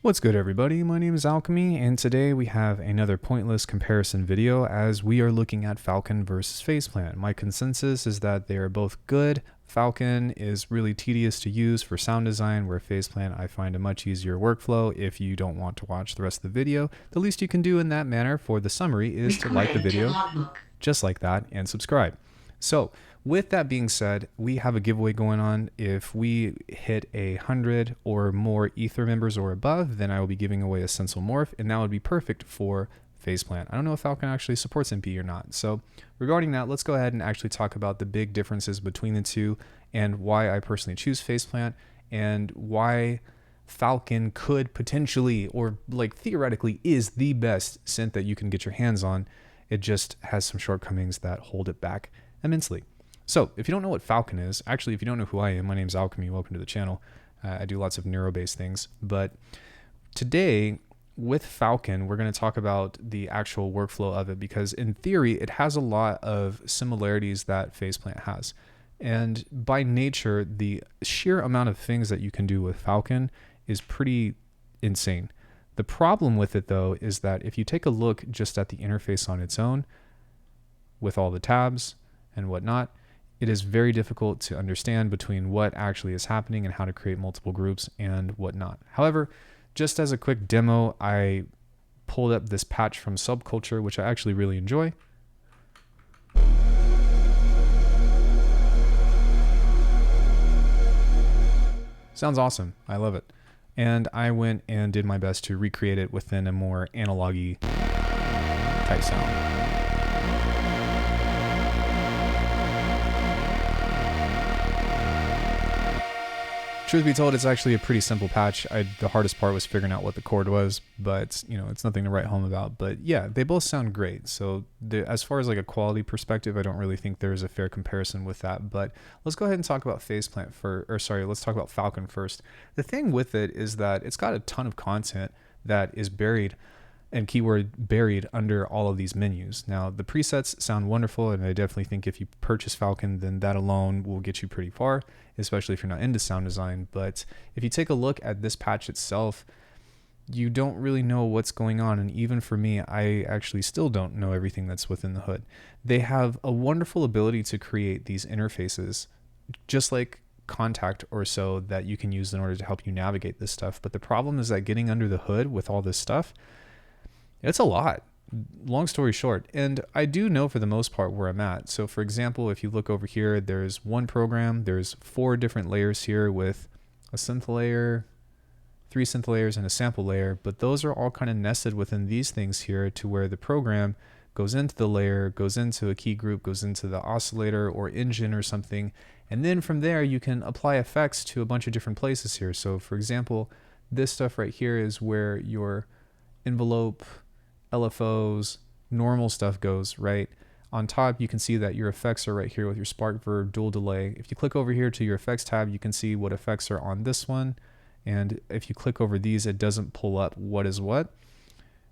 What's good, everybody? My name is Alckemy, and today we have another pointless comparison video as we are looking at Falcon versus Faceplant. My consensus is that they are both good. Falcon is really tedious to use for sound design, where Faceplant I find a much easier workflow. If you don't want to watch the rest of the video, the least you can do in that manner for the summary is to like the video, just like that, and subscribe. So, with that being said, we have a giveaway going on. If we hit 100 or more Ether members or above, then I will be giving away a Stencil Morph, and that would be perfect for Faceplant. I don't know if Falcon actually supports MP or not. So regarding that, let's go ahead and actually talk about the big differences between the two and why I personally choose Faceplant and why Falcon could potentially, or like theoretically, is the best synth that you can get your hands on. It just has some shortcomings that hold it back immensely. So if you don't know what Falcon is, actually, if you don't know who I am, my name is Alckemy. Welcome to the channel. I do lots of neuro-based things. But today, with Falcon, we're going to talk about the actual workflow of it because in theory, it has a lot of similarities that Faceplant has. And by nature, the sheer amount of things that you can do with Falcon is pretty insane. The problem with it, though, is that if you take a look just at the interface on its own, with all the tabs and whatnot, it is very difficult to understand between what actually is happening and how to create multiple groups and whatnot. However, just as a quick demo, I pulled up this patch from Subculture, which I actually really enjoy. Sounds awesome. I love it. And I went and did my best to recreate it within a more analog-y type sound. Truth be told, it's actually a pretty simple patch. The hardest part was figuring out what the chord was, but you know, it's nothing to write home about. But yeah, they both sound great. So as far as like a quality perspective, I don't really think there's a fair comparison with that. But let's go ahead and talk about Faceplant let's talk about Falcon first. The thing with it is that it's got a ton of content that is buried and keyword buried under all of these menus. Now, the presets sound wonderful, and I definitely think if you purchase Falcon, then that alone will get you pretty far, especially if you're not into sound design. But if you take a look at this patch itself, you don't really know what's going on. And even for me, I actually still don't know everything that's within the hood. They have a wonderful ability to create these interfaces, just like Contact or so, that you can use in order to help you navigate this stuff. But the problem is that getting under the hood with all this stuff, it's a lot, long story short. And I do know for the most part where I'm at. So for example, if you look over here, there's one program, there's 4 different layers here with a synth layer, 3 synth layers, and a sample layer. But those are all kind of nested within these things here to where the program goes into the layer, goes into a key group, goes into the oscillator or engine or something. And then from there, you can apply effects to a bunch of different places here. So for example, this stuff right here is where your envelope, LFOs, normal stuff goes, right? On top, you can see that your effects are right here with your spark verb, dual delay. If you click over here to your effects tab, you can see what effects are on this one. And if you click over these, it doesn't pull up what is what.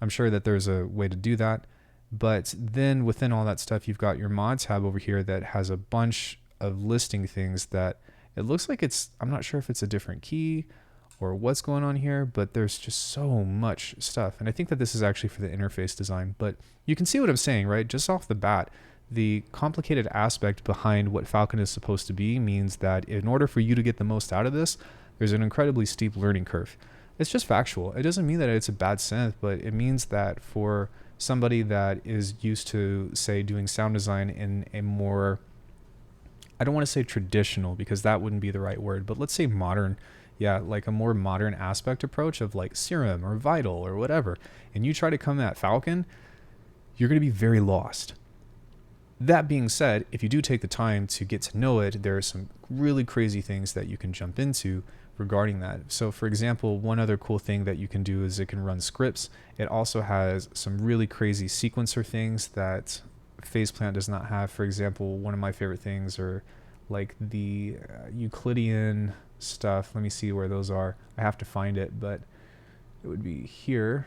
I'm sure that there's a way to do that. But then within all that stuff, you've got your mod tab over here that has a bunch of listing things that it looks like I'm not sure if it's a different key or what's going on here, but there's just so much stuff. And I think that this is actually for the interface design, but you can see what I'm saying, right? Just off the bat, the complicated aspect behind what Falcon is supposed to be means that in order for you to get the most out of this, there's an incredibly steep learning curve. It's just factual. It doesn't mean that it's a bad synth, but it means that for somebody that is used to, say, doing sound design in a more, I don't want to say traditional because that wouldn't be the right word, but let's say modern, yeah, like a more modern aspect approach of like Serum or Vital or whatever, and you try to come at Falcon, you're going to be very lost. That being said, if you do take the time to get to know it, there are some really crazy things that you can jump into regarding that. So for example, one other cool thing that you can do is it can run scripts. It also has some really crazy sequencer things that Faceplant does not have. For example, one of my favorite things are like the Euclidean stuff. Let me see where those are. I have to find it, but it would be here.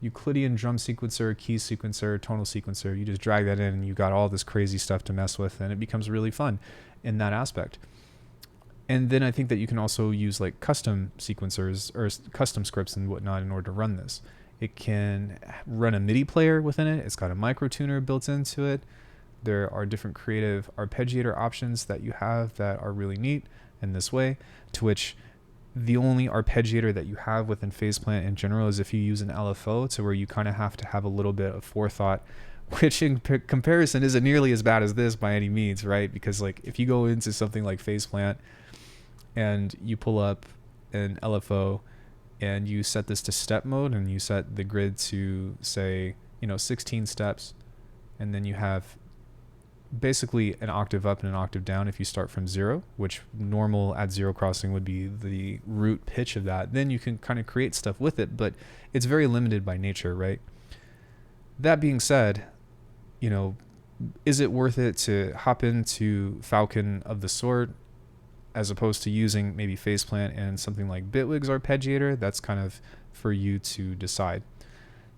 Euclidean drum sequencer, key sequencer, tonal sequencer. You just drag that in and you got all this crazy stuff to mess with, and it becomes really fun in that aspect. And then I think that you can also use like custom sequencers or custom scripts and whatnot in order to run this. It can run a MIDI player within it. It's got a microtuner built into it. There are different creative arpeggiator options that you have that are really neat in this way, to which the only arpeggiator that you have within Faceplant in general is if you use an LFO, to where you kind of have to have a little bit of forethought, which in comparison isn't nearly as bad as this by any means, right? Because like if you go into something like Faceplant and you pull up an LFO and you set this to step mode and you set the grid to say, 16 steps, and then you have basically an octave up and an octave down if you start from 0, which normal at zero crossing would be the root pitch of that. Then you can kind of create stuff with it, but it's very limited by nature, right? That being said, is it worth it to hop into Falcon of the sort as opposed to using maybe Faceplant and something like Bitwig's arpeggiator? That's kind of for you to decide.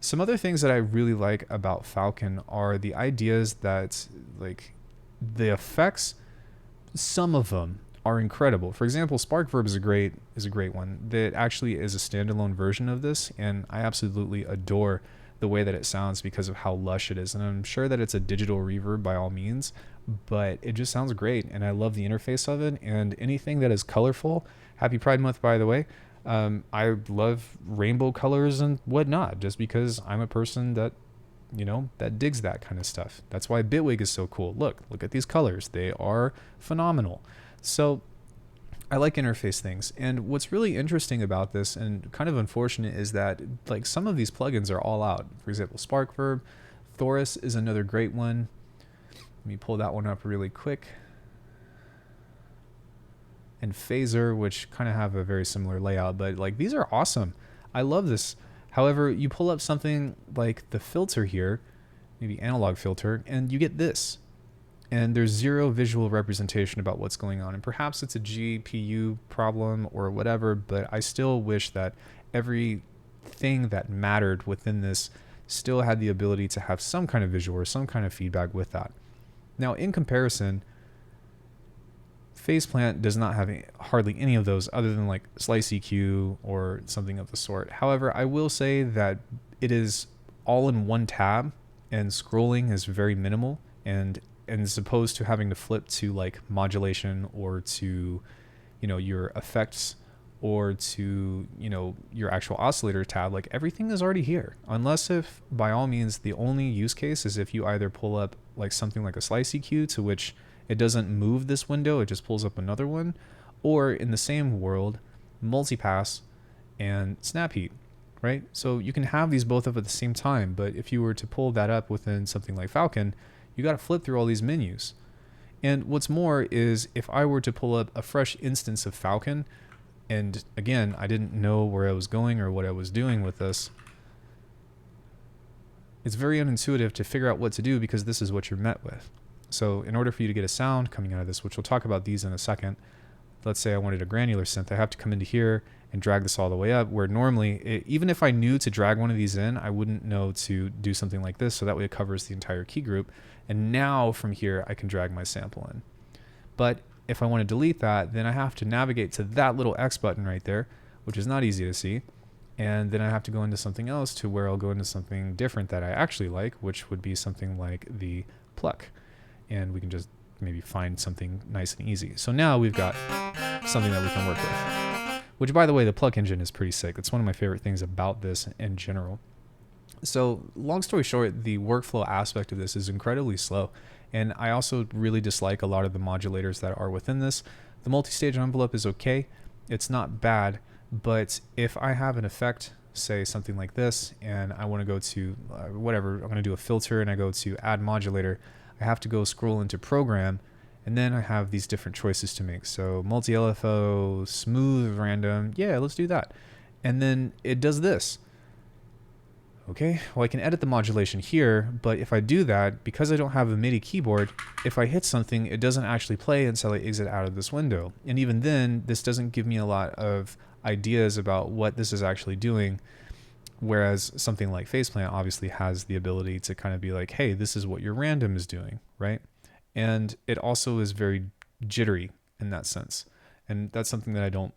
Some other things that I really like about Falcon are the ideas that, like, the effects, some of them are incredible. For example, Spark Verb is a great one that actually is a standalone version of this, and I absolutely adore the way that it sounds because of how lush it is. And I'm sure that it's a digital reverb by all means, but it just sounds great, and I love the interface of it. And anything that is colorful, happy Pride Month, by the way. I love rainbow colors and whatnot, just because I'm a person that, that digs that kind of stuff. That's why Bitwig is so cool. Look at these colors. They are phenomenal. So I like interface things. And what's really interesting about this and kind of unfortunate is that like some of these plugins are all out. For example, Spark Verb, Thorus is another great one. Let me pull that one up really quick. And Phaser, which kind of have a very similar layout, but like these are awesome. I love this. However, you pull up something like the filter here, maybe analog filter, and you get this. And there's zero visual representation about what's going on. And perhaps it's a GPU problem or whatever, but I still wish that everything that mattered within this still had the ability to have some kind of visual or some kind of feedback with that. Now, in comparison, Faceplant does not have hardly any of those other than like Slice EQ or something of the sort. However, I will say that it is all in one tab and scrolling is very minimal, and as opposed to having to flip to like modulation or to, your effects or to, your actual oscillator tab, like everything is already here. Unless if by all means, the only use case is if you either pull up like something like a Slice EQ to which it doesn't move this window, it just pulls up another one, or in the same world, Multipass and Snap Heat, right? So you can have these both up at the same time, but if you were to pull that up within something like Falcon, you got to flip through all these menus. And what's more is if I were to pull up a fresh instance of Falcon, and again, I didn't know where I was going or what I was doing with this, it's very unintuitive to figure out what to do because this is what you're met with. So in order for you to get a sound coming out of this, which we'll talk about these in a second, let's say I wanted a granular synth, I have to come into here and drag this all the way up, where normally, even if I knew to drag one of these in, I wouldn't know to do something like this, so that way it covers the entire key group. And now from here, I can drag my sample in. But if I want to delete that, then I have to navigate to that little X button right there, which is not easy to see. And then I have to go into something else to where I'll go into something different that I actually like, which would be something like the pluck. And we can just maybe find something nice and easy. So now we've got something that we can work with, which, by the way, the pluck engine is pretty sick. It's one of my favorite things about this in general. So long story short, the workflow aspect of this is incredibly slow. And I also really dislike a lot of the modulators that are within this. The multi-stage envelope is okay. It's not bad, but if I have an effect, say something like this, and I want to go to whatever, I'm going to do a filter and I go to add modulator, I have to go scroll into program, and then I have these different choices to make. So multi-LFO, smooth, random, yeah, let's do that. And then it does this. Okay, well, I can edit the modulation here, but if I do that, because I don't have a MIDI keyboard, if I hit something, it doesn't actually play until I exit out of this window. And even then, this doesn't give me a lot of ideas about what this is actually doing. Whereas something like Faceplant obviously has the ability to kind of be like, hey, this is what your random is doing, right? And it also is very jittery in that sense. And that's something that I don't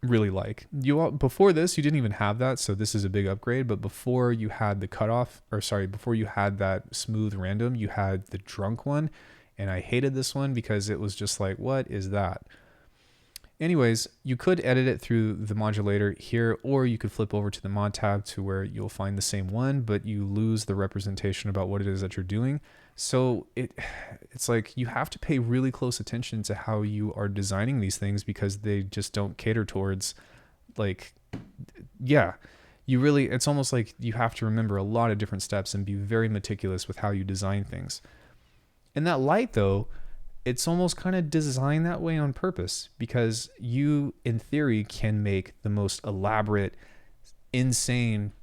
really like. Before this, you didn't even have that, so this is a big upgrade. But before you had the cutoff, or sorry, before you had that smooth random, you had the drunk one, and I hated this one because it was just like, what is that? Anyways, you could edit it through the modulator here, or you could flip over to the mod tab to where you'll find the same one, but you lose the representation about what it is that you're doing. So it's like you have to pay really close attention to how you are designing these things, because they just don't cater towards, like, yeah, it's almost like you have to remember a lot of different steps and be very meticulous with how you design things. And that light, though, it's almost kind of designed that way on purpose, because you, in theory, can make the most elaborate, insane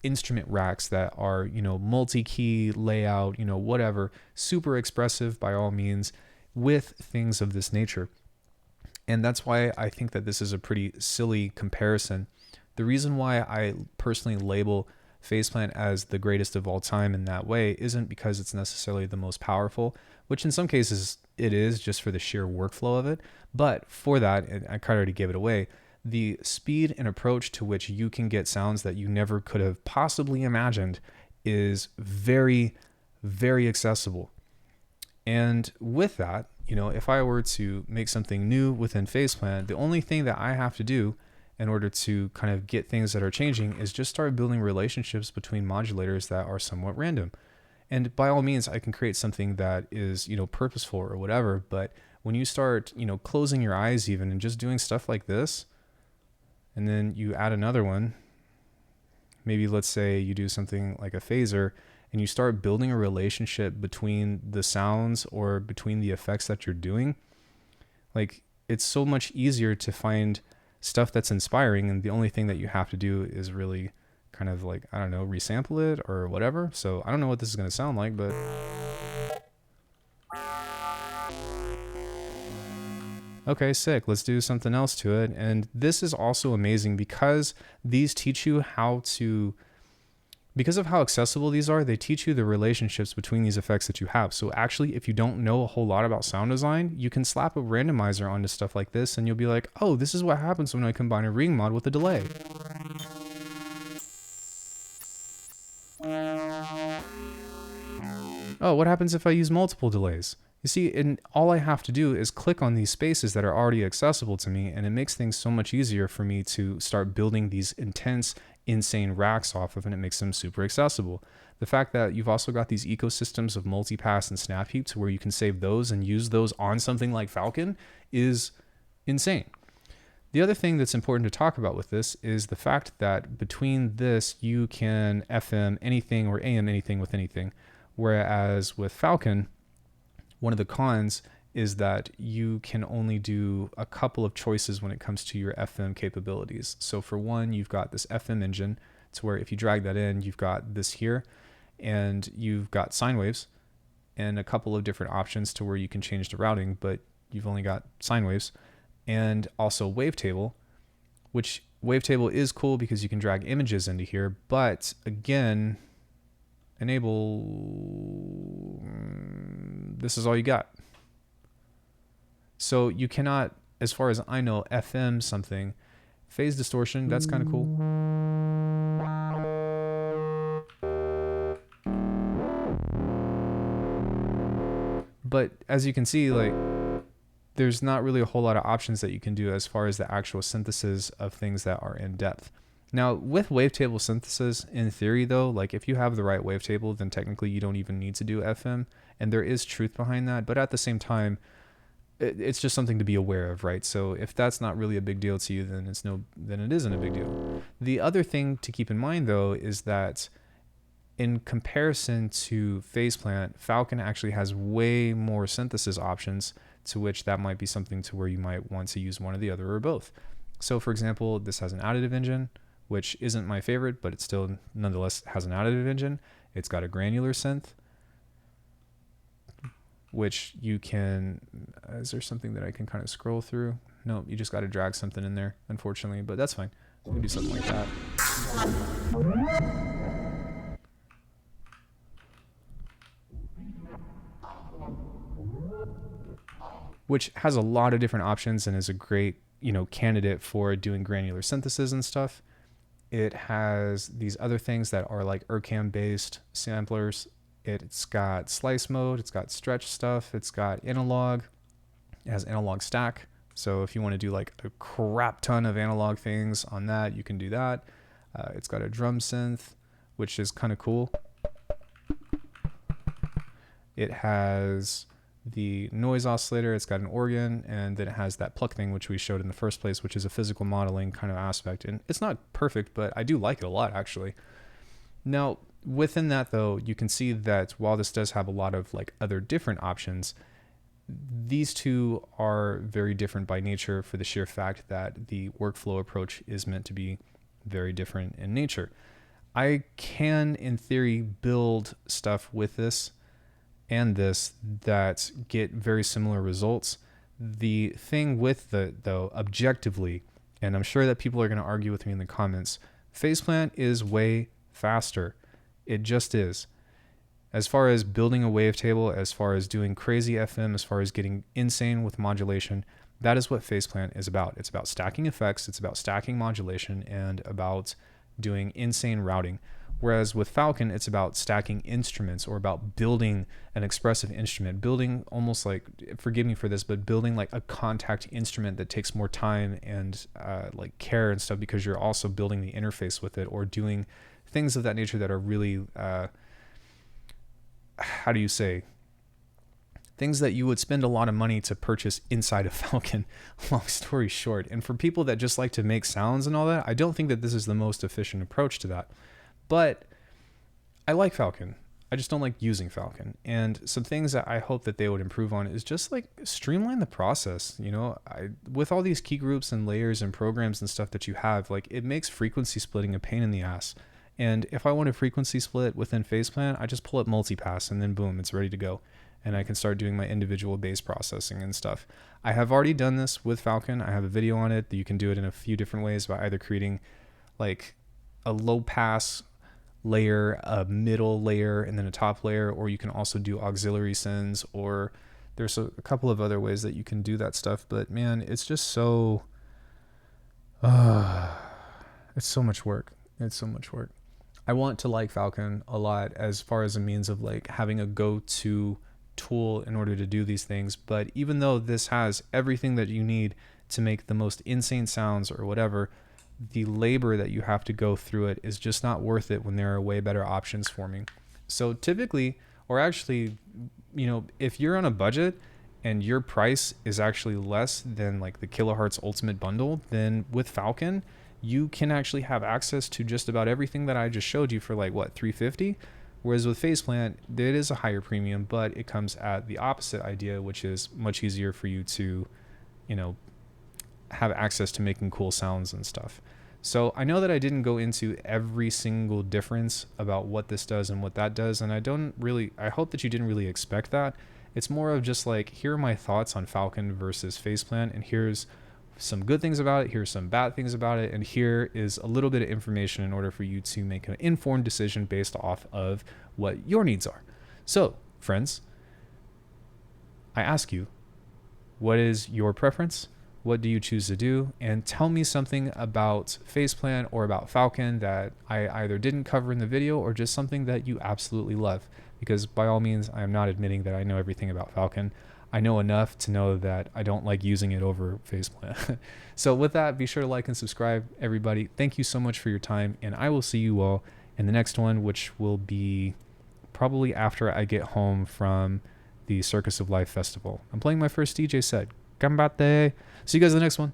instrument racks that are, multi-key layout, whatever, super expressive by all means, with things of this nature. And that's why I think that this is a pretty silly comparison. The reason why I personally label Faceplant as the greatest of all time in that way isn't because it's necessarily the most powerful, which in some cases it is, just for the sheer workflow of it. But for that, and I kind of already gave it away, the speed and approach to which you can get sounds that you never could have possibly imagined is very, very accessible. And with that, if I were to make something new within Faceplant, the only thing that I have to do in order to kind of get things that are changing is just start building relationships between modulators that are somewhat random. And by all means, I can create something that is, purposeful or whatever. But when you start, closing your eyes even and just doing stuff like this, and then you add another one, maybe let's say you do something like a phaser, and you start building a relationship between the sounds or between the effects that you're doing, like, it's so much easier to find stuff that's inspiring. And the only thing that you have to do is really kind of like, I don't know, resample it or whatever. So I don't know what this is going to sound like, but okay, sick. Let's do something else to it. And this is also amazing because these teach you how to, because of how accessible these are, they teach you the relationships between these effects that you have. So actually, if you don't know a whole lot about sound design, you can slap a randomizer onto stuff like this and you'll be like, oh, this is what happens when I combine a ring mod with a delay. Oh, what happens if I use multiple delays? You see, and all I have to do is click on these spaces that are already accessible to me, and it makes things so much easier for me to start building these intense, insane racks off of, and it makes them super accessible. The fact that you've also got these ecosystems of multipass and snap heap to where you can save those and use those on something like Falcon is insane. The other thing that's important to talk about with this is the fact that between this, you can FM anything or AM anything with anything. Whereas with Falcon, one of the cons is that you can only do a couple of choices when it comes to your FM capabilities. So for one, you've got this FM engine to where if you drag that in, you've got this here, and you've got sine waves and a couple of different options to where you can change the routing, but you've only got sine waves, and also wavetable, which wavetable is cool because you can drag images into here, but again, enable, this is all you got. So you cannot, as far as I know, FM something. Phase distortion, that's kind of cool. But as you can see, like, there's not really a whole lot of options that you can do as far as the actual synthesis of things that are in depth. Now, with wavetable synthesis, in theory, though, like if you have the right wavetable, then technically you don't even need to do FM, and there is truth behind that. But at the same time, it's just something to be aware of, right? So if that's not really a big deal to you, then it isn't a big deal. The other thing to keep in mind, though, is that in comparison to Faceplant, Falcon actually has way more synthesis options, to which that might be something to where you might want to use one or the other or both. So for example, this has an additive engine, which isn't my favorite, but it still nonetheless has an additive engine. It's got a granular synth, which you can, is there something that I can kind of scroll through? No, you just got to drag something in there, unfortunately, but that's fine. We can do something like that. which has a lot of different options and is a great, candidate for doing granular synthesis and stuff. It has these other things that are like ERCAM based samplers. It's got slice mode, it's got stretch stuff, it's got analog, it has analog stack. So if you want to do like a crap ton of analog things on that, you can do that. It's got a drum synth, which is kind of cool. It has the noise oscillator, it's got an organ, and then it has that pluck thing, which we showed in the first place, which is a physical modeling kind of aspect. And it's not perfect, but I do like it a lot, actually. Now, within that, though, you can see that while this does have a lot of like other different options, these two are very different by nature for the sheer fact that the workflow approach is meant to be very different in nature. I can, in theory, build stuff with this and this that get very similar results. The thing with though, objectively, and I'm sure that people are going to argue with me in the comments, Faceplant is way faster. It just is. As far as building a wavetable, as far as doing crazy FM, as far as getting insane with modulation, that is what Faceplant is about. It's about stacking effects, it's about stacking modulation, and about doing insane routing. Whereas with Falcon, it's about stacking instruments or about building an expressive instrument, building almost like, forgive me for this, but building like a contact instrument that takes more time and like care and stuff, because you're also building the interface with it or doing things of that nature that are really, how do you say, things that you would spend a lot of money to purchase inside of Falcon, long story short. And for people that just like to make sounds and all that, I don't think that this is the most efficient approach to that. But I like Falcon. I just don't like using Falcon. And some things that I hope that they would improve on is just like streamline the process. With all these key groups and layers and programs and stuff that you have, like it makes frequency splitting a pain in the ass. And if I want a frequency split within Faceplant, I just pull up multipass and then boom, it's ready to go. And I can start doing my individual bass processing and stuff. I have already done this with Falcon. I have a video on it that you can do it in a few different ways by either creating like a low pass layer, a middle layer, and then a top layer, or you can also do auxiliary sends, or there's a couple of other ways that you can do that stuff. But man, it's just so it's so much work. It's so much work. I want to like Falcon a lot as far as a means of like having a go-to tool in order to do these things, but even though this has everything that you need to make the most insane sounds or whatever, the labor that you have to go through it is just not worth it when there are way better options for me. So typically, or actually, if you're on a budget and your price is actually less than like the Kilohearts Ultimate Bundle, then with Falcon, you can actually have access to just about everything that I just showed you for like what, $350? Whereas with Faceplant, it is a higher premium, but it comes at the opposite idea, which is much easier for you to, have access to making cool sounds and stuff. So I know that I didn't go into every single difference about what this does and what that does, and I hope that you didn't really expect that. It's more of just like, here are my thoughts on Falcon versus Faceplant, and here's some good things about it, here's some bad things about it, and here is a little bit of information in order for you to make an informed decision based off of what your needs are. So, friends, I ask you, what is your preference? What do you choose to do? And tell me something about Faceplant or about Falcon that I either didn't cover in the video or just something that you absolutely love. Because by all means, I am not admitting that I know everything about Falcon. I know enough to know that I don't like using it over Faceplant. So with that, be sure to like and subscribe, everybody. Thank you so much for your time, and I will see you all in the next one, which will be probably after I get home from the Circus of Life Festival. I'm playing my first DJ set. Gambate. See you guys in the next one.